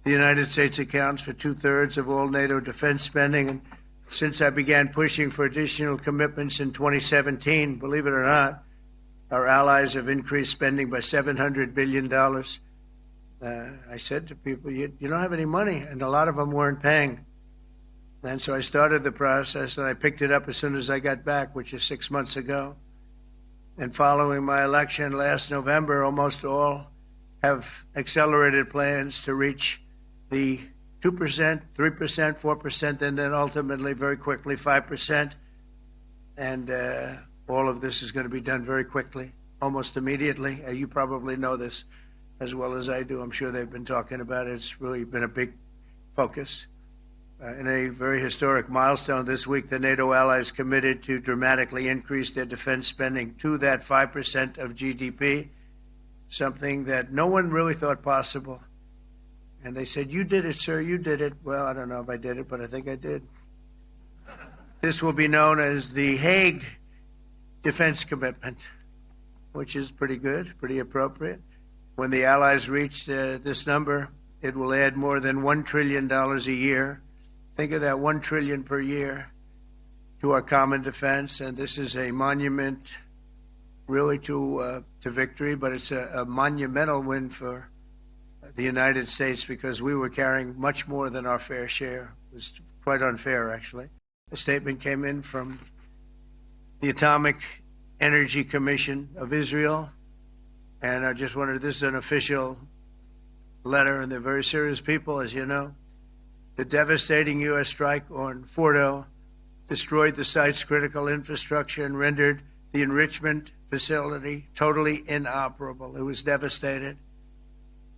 The United States accounts for 2/3 of all NATO defense spending. And since I began pushing for additional commitments in 2017, believe it or not, our allies have increased spending by $700 billion. I said to people, you don't have any money, and a lot of them weren't paying. And so I started the process, and I picked it up as soon as I got back, which is 6 months ago. And following my election last November, almost all have accelerated plans to reach the 2%, 3%, 4%, and then ultimately, very quickly, 5%. And all of this is going to be done very quickly, almost immediately. You probably know this as well as I do. I'm sure they've been talking about it. It's really been a big focus. In a very historic milestone this week, the NATO allies committed to dramatically increase their defense spending to that 5% of GDP, something that no one really thought possible. And they said, you did it, sir, you did it. Well, I don't know if I did it, but I think I did. This will be known as the Hague Defense Commitment, which is pretty good, pretty appropriate. When the allies reach this number, it will add more than $1 trillion a year. Think of that, $1 trillion per year to our common defense. And this is a monument really to victory, but it's a monumental win for the United States because we were carrying much more than our fair share. It was quite unfair, actually. A statement came in from the Atomic Energy Commission of Israel, and I just wondered, this is an official letter, and they're very serious people, as you know. The devastating U.S. strike on Fordo destroyed the site's critical infrastructure and rendered the enrichment facility totally inoperable. It was devastated.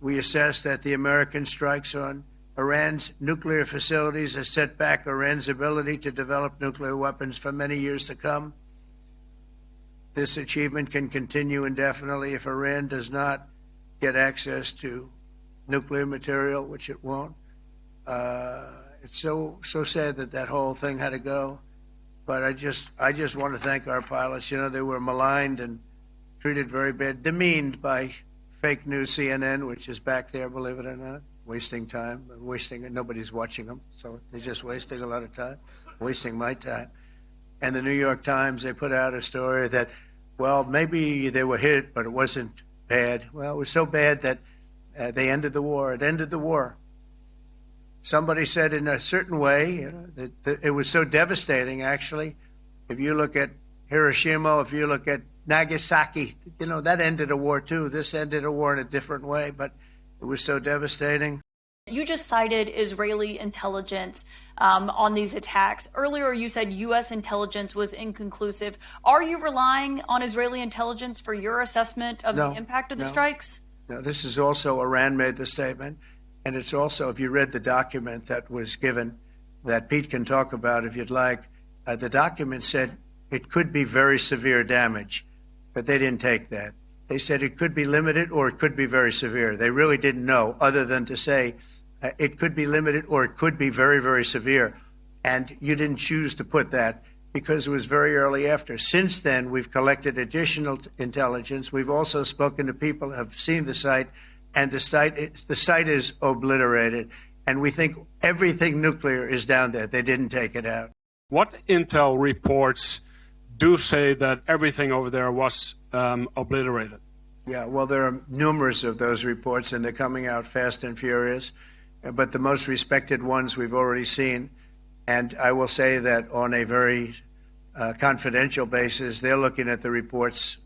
We assess that the American strikes on Iran's nuclear facilities has set back Iran's ability to develop nuclear weapons for many years to come. This achievement can continue indefinitely if Iran does not get access to nuclear material, which it won't. It's so sad that that whole thing had to go. But I just want to thank our pilots. You know, they were maligned and treated very bad, demeaned by fake news CNN, which is back there, believe it or not, wasting time, nobody's watching them, so they're just wasting a lot of time, wasting my time. And the New York Times, they put out a story that, well, maybe they were hit, but it wasn't bad. Well, it was so bad that they ended the war. It ended the war. Somebody said in a certain way, you know, that it was so devastating, actually. If you look at Hiroshima, if you look at Nagasaki, you know, that ended a war too. This ended a war in a different way, but it was so devastating. You just cited Israeli intelligence on these attacks. Earlier, you said U.S. intelligence was inconclusive. Are you relying on Israeli intelligence for your assessment of the impact of the strikes? No, this is also Iran made the statement. And it's also, if you read the document that was given, that Pete can talk about if you'd like, the document said it could be very severe damage, but they didn't take that. They said it could be limited or it could be very severe. They really didn't know, other than to say it could be limited or it could be very, very severe. And you didn't choose to put that because it was very early after. Since then, we've collected additional intelligence. We've also spoken to people who have seen the site, and the site is obliterated. And we think everything nuclear is down there. They didn't take it out. What intel reports do say that everything over there was obliterated? Yeah, well, there are numerous of those reports, and they're coming out fast and furious. But the most respected ones we've already seen. And I will say that on a very confidential basis, they're looking at the reports,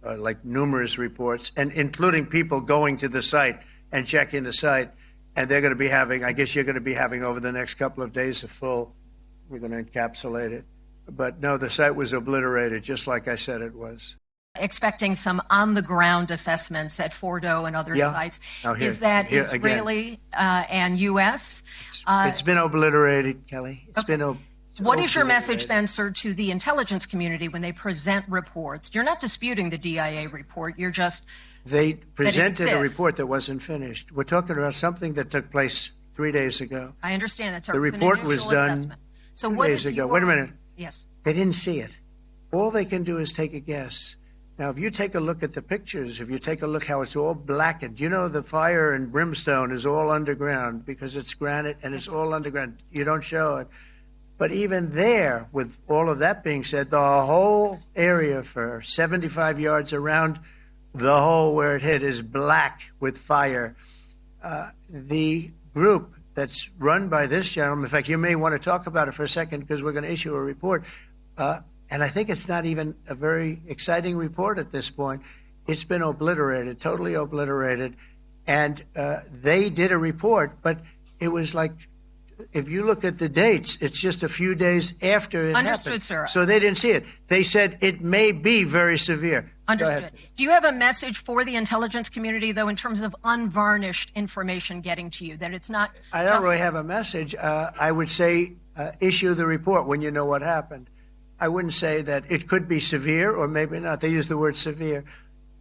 like numerous reports, and including people going to the site and checking the site. And they're going to be having, I guess you're going to be having over the next couple of days we're going to encapsulate it. But no, the site was obliterated, just like I said it was. Expecting some on-the-ground assessments at Fordo and other sites. Is that Israeli and U.S.? It's been obliterated, Kelly. It's been What is your message then, sir, to the intelligence community when they present reports? You're not disputing the DIA report. You're just They presented a report that wasn't finished. We're talking about something that took place 3 days ago. I understand that, sir. The report was done so 2 days ago. Wait a minute. Yes. They didn't see it. All they can do is take a guess. Now, if you take a look at the pictures, if you take a look how it's all blackened, you know the fire and brimstone is all underground because it's granite and it's all underground. You don't show it. But even there, with all of that being said, the whole area for 75 yards around the hole where it hit is black with fire. The group that's run by this gentleman, in fact, you may want to talk about it for a second because we're going to issue a report. And I think it's not even a very exciting report at this point. It's been obliterated, totally obliterated. And they did a report, but it was like, if you look at the dates, it's just a few days after it Understood, happened. sir. So they didn't see it. They said it may be very severe. Understood. Do you have a message for the intelligence community, though, in terms of unvarnished information getting to you, that it's not I don't really have a message. I would say issue the report when you know what happened. I wouldn't say that it could be severe or maybe not. They use the word severe.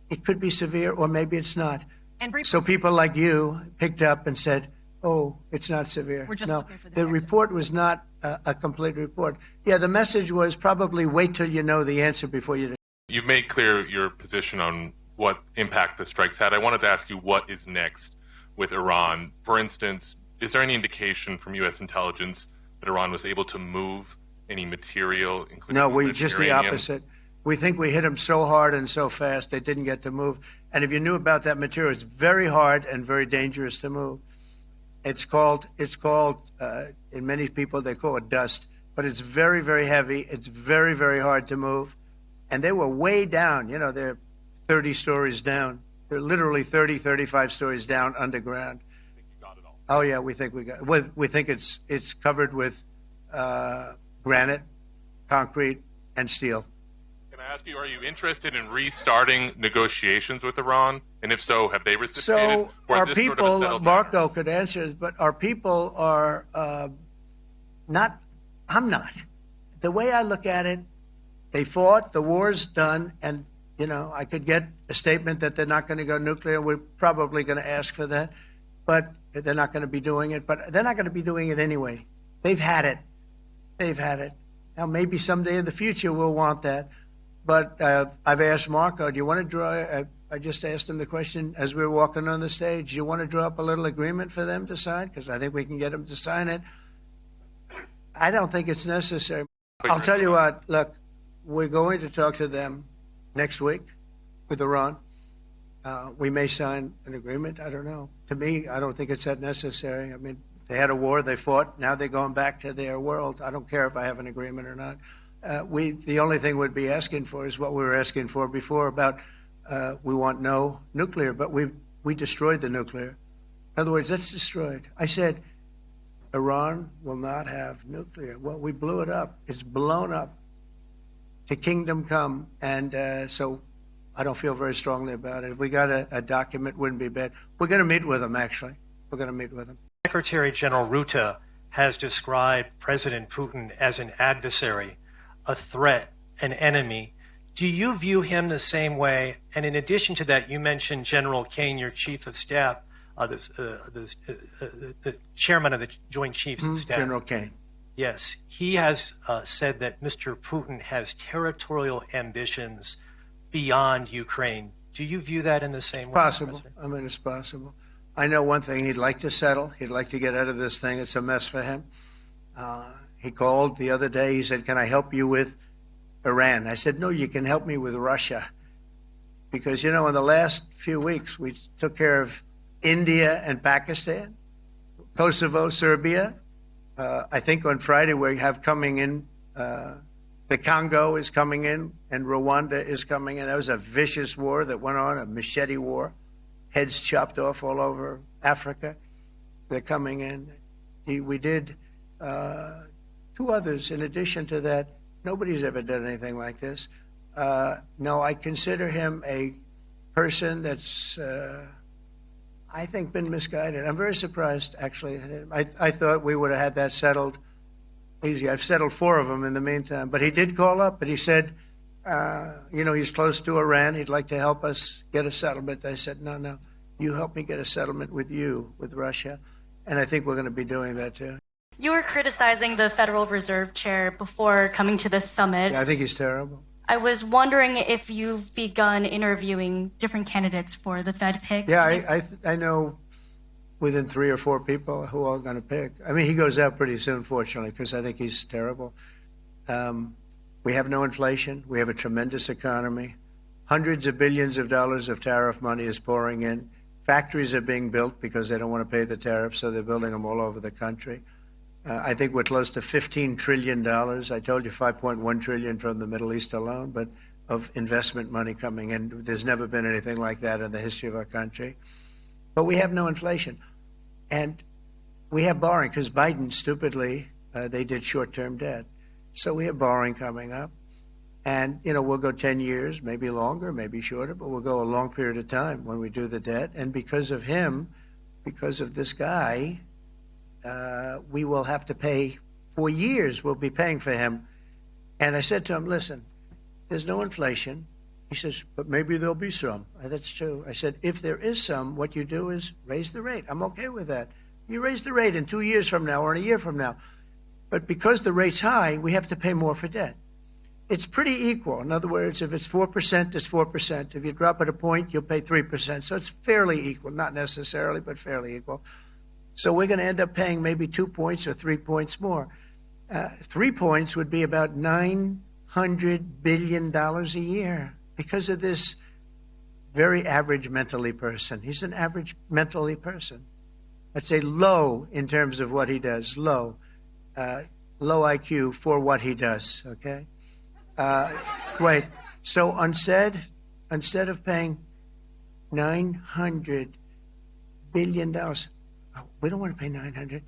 It could be severe or maybe it's not. And so people like you picked up and said, oh, it's not severe. We're just no, looking for the report was not a complete report. Yeah, the message was probably wait till you know the answer before you. You've made clear your position on what impact the strikes had. I wanted to ask you what is next with Iran. For instance, is there any indication from U.S. intelligence that Iran was able to move any material, including No, we just the opposite. We think we hit them so hard and so fast they didn't get to move. And if you knew about that material, it's very hard and very dangerous to move. It's called in many people they call it dust, but it's very, very heavy. It's very, very hard to move. And they were way down. You know, they're 30 stories down. They're literally 30, 35 stories down underground. I think you got it all. Oh yeah, we think we think it's covered with granite, concrete, and steel. Can I ask you, are you interested in restarting negotiations with Iran? And if so, have they reciprocated? So or is our this people, sort of a settled Marco matter? could answer this, but our people are not, I'm not. The way I look at it, they fought, the war's done, and, you know, I could get a statement that they're not going to go nuclear. We're probably going to ask for that, but they're not going to be doing it. But they're not going to be doing it anyway. They've had it. They've had it. Now, maybe someday in the future we'll want that. But I've asked Marco, do you want to draw, I just asked him the question as we were walking on the stage, do you want to draw up a little agreement for them to sign? Because I think we can get them to sign it. I don't think it's necessary. I'll tell you what, look, we're going to talk to them next week with Iran. We may sign an agreement. I don't know. To me, I don't think it's that necessary. I mean, they had a war, they fought. Now they're going back to their world. I don't care if I have an agreement or not. The only thing we'd be asking for is what we were asking for before about we want no nuclear, but we destroyed the nuclear. In other words, that's destroyed. I said, Iran will not have nuclear. Well, we blew it up. It's blown up to kingdom come. And so I don't feel very strongly about it. If we got a document, wouldn't be bad. We're going to meet with them, actually. We're going to meet with them. Secretary General Rutte has described President Putin as an adversary, a threat, an enemy. Do you view him the same way? And in addition to that, you mentioned General Kane, your chief of staff, the chairman of the Joint Chiefs of Staff. General Kane. Yes. He has said that Mr. Putin has territorial ambitions beyond Ukraine. Do you view that in the same way? Possible. I mean, it's possible. I know one thing. He'd like to settle. He'd like to get out of this thing. It's a mess for him. He called the other day. He said, can I help you with Iran? I said, no, you can help me with Russia. Because, you know, in the last few weeks, we took care of India and Pakistan, Kosovo, Serbia. I think on Friday we have coming in, the Congo is coming in, and Rwanda is coming in. That was a vicious war that went on, a machete war. Heads chopped off all over Africa. They're coming in. We did 2 others in addition to that. Nobody's ever done anything like this. No, I consider him a person that's, I think, been misguided. I'm very surprised, actually. I thought we would have had that settled easy. I've settled 4 of them in the meantime. But he did call up, and he said, you know, he's close to Iran. He'd like to help us get a settlement. I said, no, you help me get a settlement with Russia. And I think we're going to be doing that, too. You were criticizing the Federal Reserve Chair before coming to this summit. Yeah, I think he's terrible. I was wondering if you've begun interviewing different candidates for the Fed pick. Yeah, I know within 3 or 4 people who are going to pick. I mean, he goes out pretty soon, fortunately, because I think he's terrible. We have no inflation. We have a tremendous economy. Hundreds of billions of dollars of tariff money is pouring in. Factories are being built because they don't want to pay the tariffs, so they're building them all over the country. I think we're close to $15 trillion. I told you $5.1 trillion from the Middle East alone, but of investment money coming in. There's never been anything like that in the history of our country. But we have no inflation. And we have borrowing because Biden, stupidly, they did short-term debt. So we have borrowing coming up. And, you know, we'll go 10 years, maybe longer, maybe shorter, but we'll go a long period of time when we do the debt. And because of him, because of this guy, we will have to pay for years. We'll be paying for him. And I said to him, listen, there's no inflation. He says, but maybe there'll be some. That's true. I said, if there is some, what you do is raise the rate. I'm okay with that. You raise the rate in 2 years from now or in a year from now. But because the rate's high, we have to pay more for debt. It's pretty equal. In other words, if it's 4%, it's 4%. If you drop it a point, you'll pay 3%. So it's fairly equal. Not necessarily, but fairly equal. So we're going to end up paying maybe 2 points or 3 points more. 3 points would be about $900 billion a year because of this very average mentally person. He's an average mentally person. I'd say low in terms of what he does, low. Low IQ for what he does, okay? Wait, so instead of paying $900 billion, we don't want to pay 900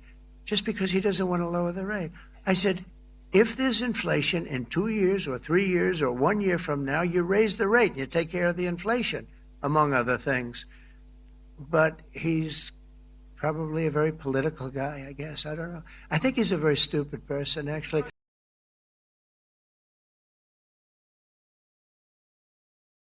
just because he doesn't want to lower the rate. I said, if there's inflation in 2 years or 3 years or 1 year from now, you raise the rate and you take care of the inflation, among other things. But he's probably a very political guy, I guess. I don't know. I think he's a very stupid person, actually.